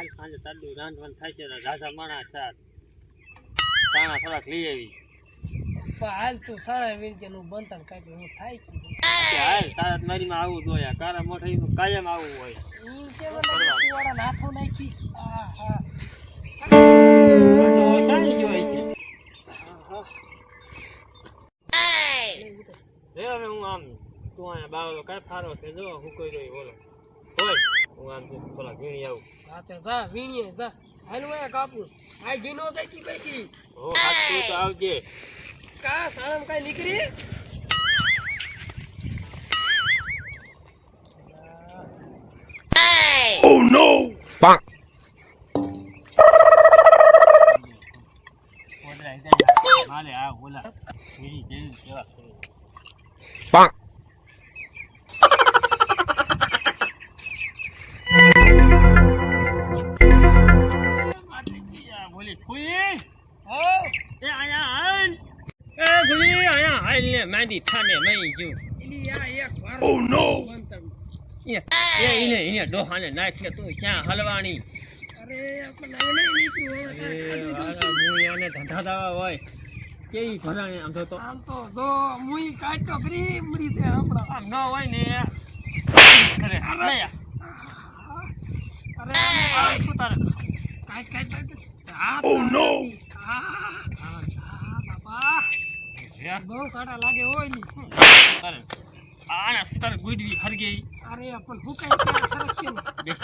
હાલ સાંજે તાડું રાંધવાનું થાય છે રાજા માણસ સાત સાણા થોડાક લઈ આવી હાલ તું સાણા વીર કે નું બંધન કાઢી હું થાય હાલ તારા મારીમાં આવું જોઈએ તારા મોઢાઈનું કાયમ આવું હોય ઈ છે વાળા નાથો નાખી તો સારી જોઈ છે રે હવે હું આમ તું અહીંયા બાવલો કઈ ફારો છે જો હું કોઈ રહ્યો બોલો હોય હું આમ થોડા વીણી આવું હા તે જા વીણીએ જા હાલ હું કાપું આ જીનો જઈતી પછી હો હાથ તું તો આવજે કા સાણમ કઈ નીકળી Oh no! Bonk! મારે આ બોલા વીણી જેવી કેવા કરે Bonk! બોલી ફૂઈ હો એ આયા હાલ એ ફૂઈ આયા હાલ ને માંડી થાને મઈ જો એલી આ એક વાર Oh no! બંધન એ એને ડોહાને નાખીને તું ક્યાં હલવાણી અરે પણ નહીં નીકળ્યું મુયાને ધંધા દાવા હોય કેવી ભરાણે આમ તો આમ તો જો મુઈ કાઢતો ફરી મરી દે આપડા આમ ન હોય ને અરે આયા અરે આ શું તારે કાઢ હા Oh no! બાબા બહુ કાઢા લાગે હોય ની તારે આના શું તારે ગુડવી હરગઈ અરે પણ હું કઈ સરસ છે બેસ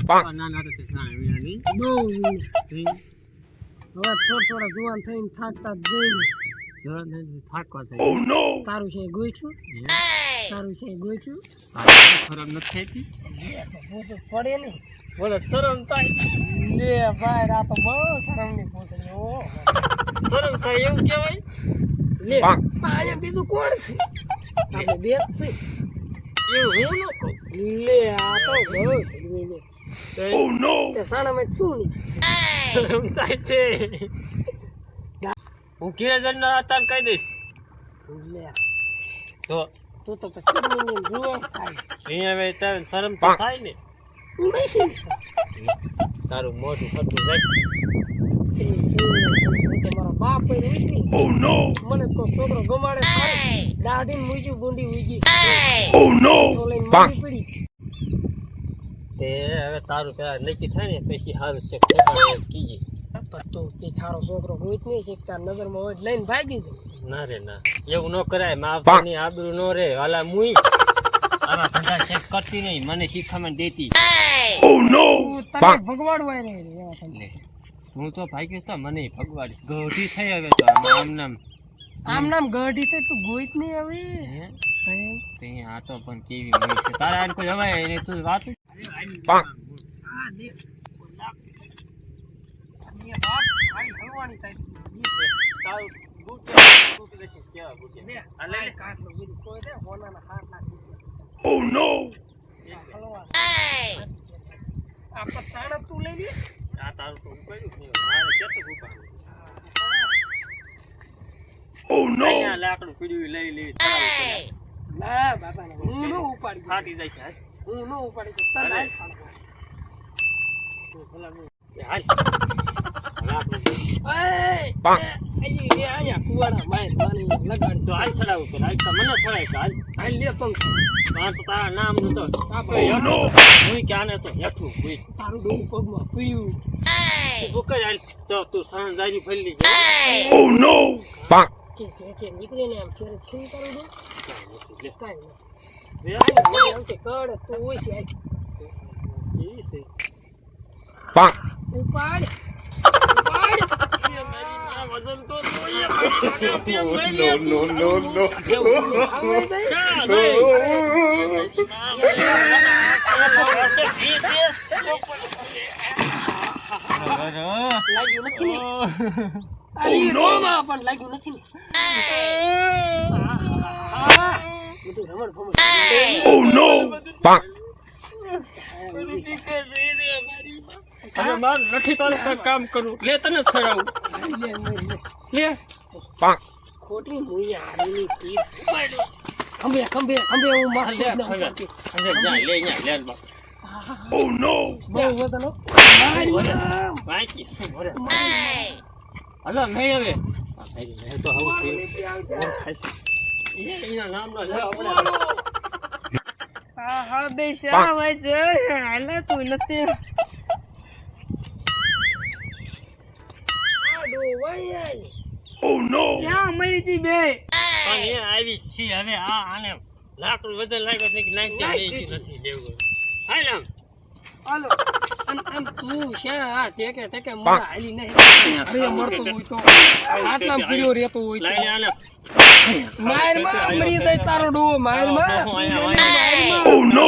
Bonk! ના ના તો તે સાણે વિયાની બહુ હવે થોડા જુવાન થઈને થાકતા જ જઈને થાકવા Oh no! તારું છે ગોઈછું તારું છે ગોઈછું શરમ નથી થતી પૂછું પડે નહીં બોલો શરમ થાય લે ભાઈ આ તો બહુ શરમ ની પૂછડી ઓ શરમ થાય એવું કહેવાય લે Bonk! અહીંયા બીજું કોણ છે આપણે બે જ છે એવું હું ન કહું લે આ તો બહુ છે લે Oh no! તે સાણામાં શું નહીં શરમ થાય છે હું ઘેર જઈને તાર કહી દઈશ લે તો તું તો પછી મને જુઓ થાય અહીંયા હવે તારે શરમ તો થાય ને ઈ બેસી તારું મોઢું ફરતું જાય તમારો બાપ હોય ઉતરી Oh no! મને તો છોકરો ગમાડે દાઢી મૂજી ગુંડી ઉગી Oh no! તો લઈને Bonk! મારી પડી તે હવે તારું પેલા નક્કી થાય ને પછી સારું છે ઠેકાણે કીજે પણ તું તે થારો છોકરો હોય જ નહીં શીખતા નજરમાં હોય લઈને ભાગી જાય ના રે ના એવું ન કરાય માવતરની આબરૂ ન રે વાલા મુઈ આવા ધંધા ચેક કરતી નહીં મને શીખામણ દેતી Oh no! તને Bonk! ભગવાડવાય નહીં એવા તમને લે હું તો ભાગ્યશ તો મને ભગવાડીશ ગોઠી થઈ હવે તો આમ નામ આમ નામ ગઢી થઈ તું ગોઈત નહીં હવે હે તે આ તો પણ કેવી હોય છે તારા આને કોઈ હવાય એને તું વાત Bonk! આ દે આ વાત મારી હલવાની થાય તારું બૂટ લેશે કેવા બૂટ દે આ લે કાટલો બીજું કોઈ દે હોનાના હાથ નાખી Oh no! હલવા આ પતાણા તું લઈ લે આ તારું તો ઉપાડ્યું જ નહીં મારે કેટલું ઉપાડ્યું Oh no! અહીંયા લાકડું પીડ્યું લઈ લે ચલાવું ના બાબા હું નો ઉપાડી ફાટી જાય છે હાલ હું નો ઉપાડી તો તને હાલ ફાડવા હાલ લાકડું Bonk! એ આયા કુવાડા માર માની લગાડી તો હાલ ચડાવું કે હાલ તો મને ચડાય છે હાલ હાલ લે તમ તો તારા નામ નું તો Oh no! હું ક્યાં ને તો હેઠું કોઈ તારું ડોમ પગમાં પીયું તું કઈ હાલ તો તું સાણ જાજી ફરી લીજે Oh no! Bonk! કે નીકળે ને આમ ફેર શું કરું દો લે કાઈ લે નહીં આમ કે કડ તું હોય છે ઈ છે Bonk! ઉપાડ એ મારી માં વજન તો જોઈએ No, no, no, લાગ્યું નથી ને અલી રોમા પણ લાગ્યું નથી ને બધું રમણ ભમણ Oh no! Bonk! હવે માર નથી તારે કઈ કામ કરું લે તને છડાવું લે લે Bonk! ખોટી મુઈ આની પીર ખંભે ખંભે ખંભે હું માર લે લે હવે જા લે ન્યા લે બાપ બહુ વજન હો. વાંચી શું ભરે. હલો નહીં હવે મેં તો આવું થયું. એના નામનો લે આપણે. હા બે શા ભાઈ જો હાલે તું નથી આ ડોવાઈ આઈ. ક્યાં મળી હતી બે પણ એ આવી જ છે હવે આને લાકડું વજન લાગ્યો છે કે નાખી નથી દેવું. હાલ આમ. હાલો આમ તું શ્યાં આ ટેકે મારા હાલી નહીં અરે મરતો હોય તો આટલા પીડ્યો રહેતો હોય તો લઈને આને માર માં મરી જાય તારો ડોવો માર માં Oh no!